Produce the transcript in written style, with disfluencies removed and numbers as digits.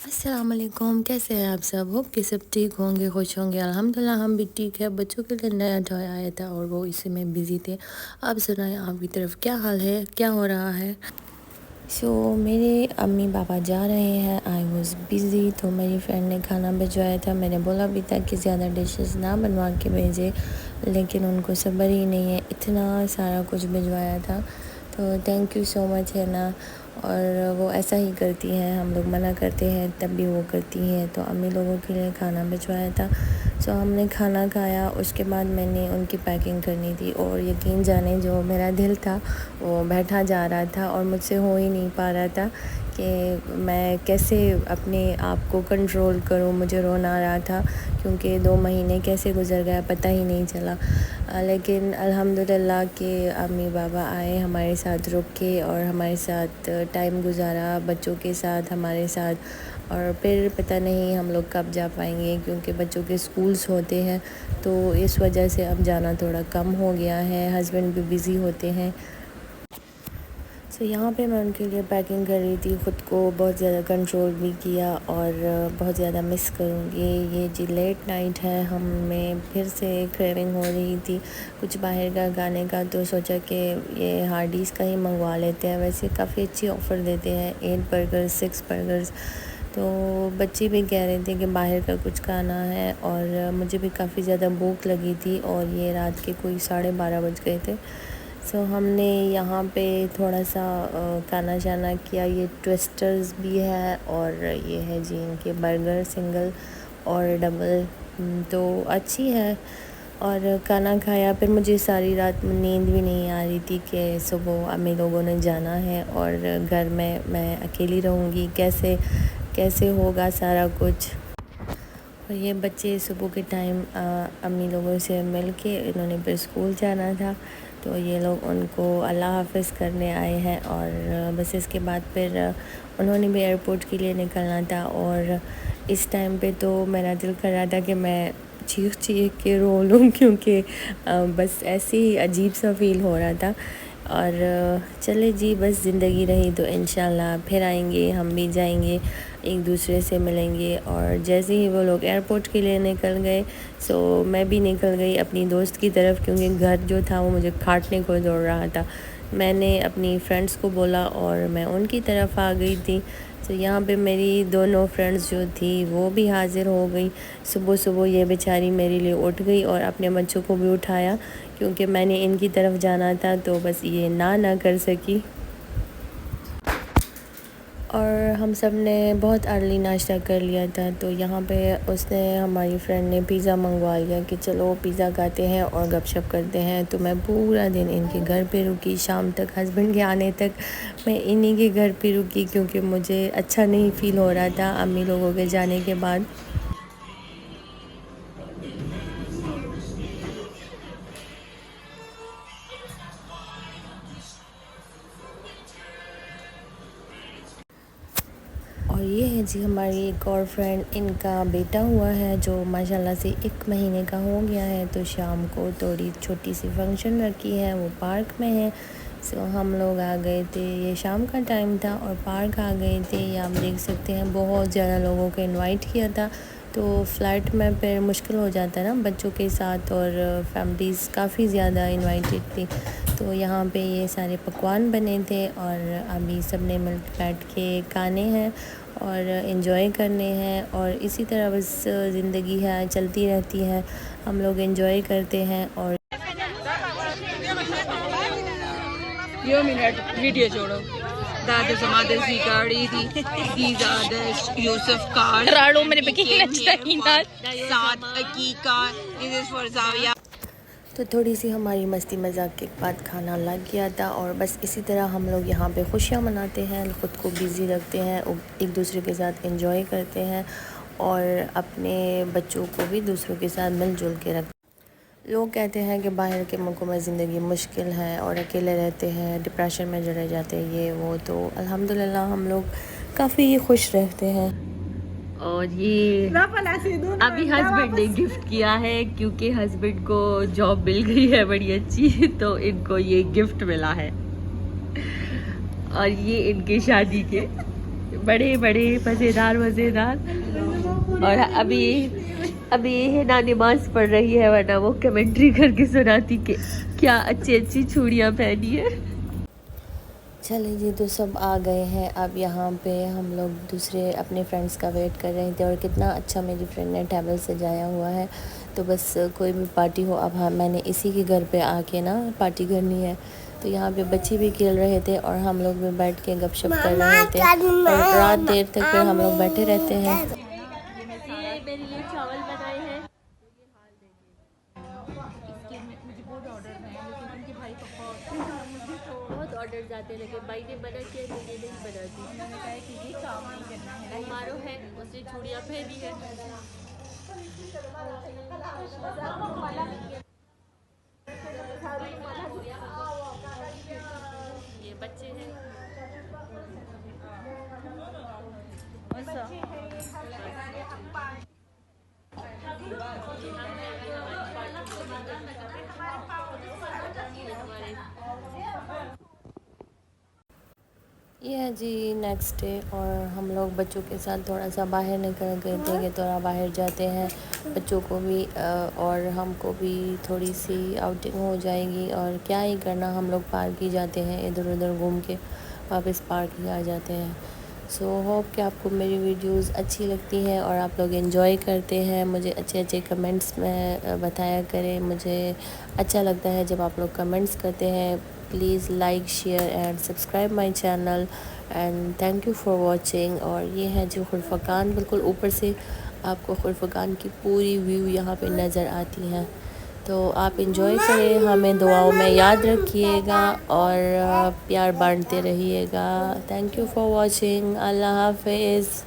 अस्सलाम वालेकुम, कैसे हैं आप सब? होप कि सब ठीक होंगे, खुश होंगे। अल्हम्दुलिल्लाह हम भी ठीक है। बच्चों के लिए नया टॉय आया था और वो इसी में बिज़ी थे। आप सुनाएं, आपकी तरफ क्या हाल है, क्या हो रहा है? मेरे अम्मी पापा जा रहे हैं। आई वॉज़ बिज़ी, तो मेरी फ्रेंड ने खाना भिजवाया था। मैंने बोला भी था कि ज़्यादा डिशेस ना बनवा के भेजे, लेकिन उनको सब्र ही नहीं है, इतना सारा कुछ भिजवाया था। तो थैंक यू सो मच है ना। और वो ऐसा ही करती हैं, हम लोग मना करते हैं तब भी वो करती हैं। तो अम्मी लोगों के लिए खाना भिजवाया था। हमने खाना खाया, उसके बाद मैंने उनकी पैकिंग करनी थी और यकीन जाने जो मेरा दिल था वो बैठा जा रहा था और मुझसे हो ही नहीं पा रहा था कि मैं कैसे अपने आप को कंट्रोल करूं। मुझे रोना आ रहा था क्योंकि 2 महीने कैसे गुजर गया पता ही नहीं चला। लेकिन अल्हम्दुलिल्लाह कि अम्मी बाबा आए, हमारे साथ रुक के और हमारे साथ टाइम गुजारा, बच्चों के साथ, हमारे साथ। और फिर पता नहीं हम लोग कब जा पाएंगे क्योंकि बच्चों के स्कूल्स होते हैं, तो इस वजह से अब जाना थोड़ा कम हो गया है। हस्बैंड भी बिज़ी होते हैं। यहाँ पे मैं उनके लिए पैकिंग कर रही थी, ख़ुद को बहुत ज़्यादा कंट्रोल भी किया और बहुत ज़्यादा मिस करूँगी। ये जी लेट नाइट है, हमें फिर से क्रेविंग हो रही थी कुछ बाहर का खाने का, तो सोचा कि ये हार्डीज़ का ही मंगवा लेते हैं। वैसे काफ़ी अच्छी ऑफ़र देते हैं, 8 बर्गर 6 बर्गर्स। तो बच्चे भी कह रहे थे कि बाहर का कुछ खाना है और मुझे भी काफ़ी ज़्यादा भूख लगी थी और ये रात के कोई 12:30 बज गए थे। हमने यहाँ पे थोड़ा सा खाना शाना किया। ये ट्विस्टर्स भी है और ये है जी इनके बर्गर, सिंगल और डबल, तो अच्छी है। और खाना खाया, फिर मुझे सारी रात नींद भी नहीं आ रही थी कि सुबह अम्मी लोगों ने जाना है और घर में मैं अकेली रहूँगी, कैसे कैसे होगा सारा कुछ। और ये बच्चे सुबह के टाइम अम्मी लोगों से मिल के इन्होंने फिर स्कूल जाना था, तो ये लोग उनको अल्लाह हाफ़िज़ करने आए हैं। और बस इसके बाद फिर उन्होंने भी एयरपोर्ट के लिए निकलना था। और इस टाइम पे तो मेरा दिल कर रहा था कि मैं चीख चीख के रो लूँ क्योंकि बस ऐसे ही अजीब सा फ़ील हो रहा था। और चले जी, बस ज़िंदगी रही तो इंशाल्लाह फिर आएंगे, हम भी जाएंगे, एक दूसरे से मिलेंगे। और जैसे ही वो लोग एयरपोर्ट के लिए निकल गए, मैं भी निकल गई अपनी दोस्त की तरफ क्योंकि घर जो था वो मुझे काटने को दौड़ रहा था। मैंने अपनी फ्रेंड्स को बोला और मैं उनकी तरफ आ गई थी। यहाँ पे मेरी दोनों फ्रेंड्स जो थी वो भी हाज़िर हो गई। सुबह सुबह ये बेचारी मेरे लिए उठ गई और अपने बच्चों को भी उठाया क्योंकि मैंने इनकी तरफ जाना था, तो बस ये ना कर सकी। और हम सब ने बहुत अर्ली नाश्ता कर लिया था, तो यहाँ पे उसने, हमारी फ्रेंड ने पिज़्ज़ा मंगवा लिया कि चलो पिज़्ज़ा खाते हैं और गपशप करते हैं। तो मैं पूरा दिन इनके घर पे रुकी, शाम तक हस्बैंड के आने तक मैं इन्हीं के घर पे रुकी क्योंकि मुझे अच्छा नहीं फ़ील हो रहा था अम्मी लोगों के जाने के बाद। और ये है जी हमारी एक और फ्रेंड, इनका बेटा हुआ है जो माशाल्लाह से 1 महीने का हो गया है। तो शाम को थोड़ी छोटी सी फंक्शन रखी है, वो पार्क में है। हम लोग आ गए थे, ये शाम का टाइम था और पार्क आ गए थे। ये आप देख सकते हैं बहुत ज़्यादा लोगों को इनवाइट किया था, तो फ़्लाइट में फिर मुश्किल हो जाता है ना बच्चों के साथ, और फैमिलीज़ काफ़ी ज़्यादा इनवाइटेड थी। तो यहाँ पे ये सारे पकवान बने थे और अभी सब ने मिल बैठ के खाने हैं और इन्जॉय करने हैं। और इसी तरह बस ज़िंदगी है, चलती रहती है, हम लोग इन्जॉय करते हैं। और यो मिनट वीडियो छोड़ो। That is Ahmad Z गाड़ी थी। These are the Yusuf cars. राड़ो मेरे पे की नचता साथ अकीका. This is for Zawiya. तो थोड़ी सी हमारी मस्ती मजाक के बाद खाना लग गया था और बस इसी तरह हम लोग यहाँ पे खुशियाँ मनाते हैं, ख़ुद को बिज़ी रखते हैं, एक दूसरे के साथ एंजॉय करते हैं और अपने बच्चों को भी दूसरों के साथ मिलजुल के रखते हैं। लोग कहते हैं कि बाहर के मुल्कों में ज़िंदगी मुश्किल है और अकेले रहते हैं, डिप्रेशन में चले जाते हैं, ये वो। तो अल्हम्दुलिल्लाह हम लोग काफ़ी खुश रहते हैं। और ये अभी हस्बैंड ने गिफ्ट किया है क्योंकि हस्बैंड को जॉब मिल गई है बड़ी अच्छी, तो इनको ये गिफ्ट मिला है। और ये इनके शादी के بڑے بڑے مزیدار. اور ابھی ہنا نماز پڑھ رہی ہے، ورنہ وہ کمنٹری کر کے سناتی کہ کیا اچھی چوڑیاں پہنی ہے. چلیں جی، تو سب آ گئے ہیں. اب یہاں پہ ہم لوگ دوسرے اپنے فرینڈس کا ویٹ کر رہے تھے، اور کتنا اچھا میری فرینڈ نے ٹیبل سجایا ہوا ہے. تو بس کوئی بھی پارٹی ہو، اب میں نے اسی کے گھر پہ آ کے نا پارٹی کرنی ہے. تو یہاں پہ بچے بھی کھیل رہے تھے اور ہم لوگ بھی بیٹھ کے گپ شپ کر رہے تھے، اور رات دیر تک پھر ہم لوگ بیٹھے رہتے ہیں. یہ میرے لیے چاول بنائے ہیں. بہت آرڈرز آتے ہیں، لیکن بھائی نے منع کیا کہ یہ نہیں بناتی. ہمارو ہے، اس نے چوڑیاں پہنی ہے. یہ بچے ہیں. یہ ہے جی نیکسٹ ڈے، اور ہم لوگ بچوں کے ساتھ تھوڑا سا باہر نکل گئے تھے کہ تھوڑا باہر جاتے ہیں. بچوں کو بھی اور ہم کو بھی تھوڑی سی آؤٹنگ ہو جائے گی. اور کیا ہی کرنا، ہم لوگ پارک ہی جاتے ہیں، ادھر ادھر گھوم کے واپس پارک ہی آ جاتے ہیں. سو ہوپ کہ آپ کو میری ویڈیوز اچھی لگتی ہیں اور آپ لوگ انجوائے کرتے ہیں. مجھے اچھے کمنٹس میں بتایا کریں. مجھے اچھا لگتا ہے جب آپ لوگ کمنٹس کرتے ہیں. Please like, share and subscribe my channel, and thank you for watching. اور یہ ہے جو خرفقان، بالکل اوپر سے آپ کو خرفقان کی پوری ویو یہاں پہ نظر آتی ہے. تو آپ انجوائے کریں، ہمیں دعاؤں میں یاد رکھیے گا اور پیار بانٹتے رہیے گا. Thank you for watching. اللہ حافظ.